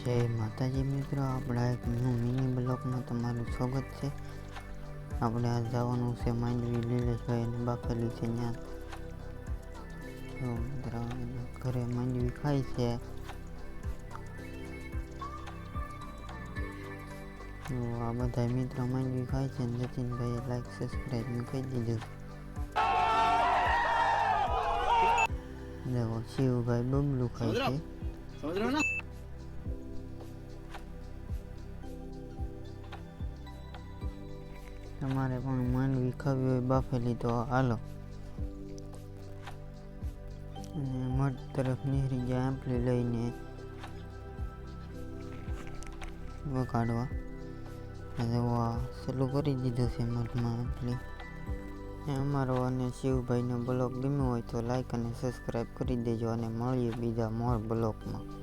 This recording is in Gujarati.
જય માતાજી મિત્રો, આપણા એક ન્યૂ મિની બ્લોગમાં તમારું સ્વાગત છે. આપણે આજ જવાનું છે માંડવી લીલેશભાઈ અને બાફેલી છે ત્યાં. તો મિત્રો ઘરે માંડવી ખાય છે. તો આ બધા મિત્રો માંડવી ખાય છે અને જતીનભાઈએ લાઈક સબસ્ક્રાઈબ મેં કહી દીધું. देखो शिवभाई बबलू खाई છે. તમારે પણ માંડવી ખાવી હોય બાફેલી તો હાલો. અને મઠ તરફ નીકળી ગયા આંપલી લઈને વગાડવા. ચાલુ કરી દીધું છે મઠમાં આંપલી. અમારો અને શિવભાઈનો બ્લોગ ગમ્યો હોય તો લાઈક અને સબસ્ક્રાઈબ કરી દેજો અને મળીએ બીજા મોર બ્લોગમાં.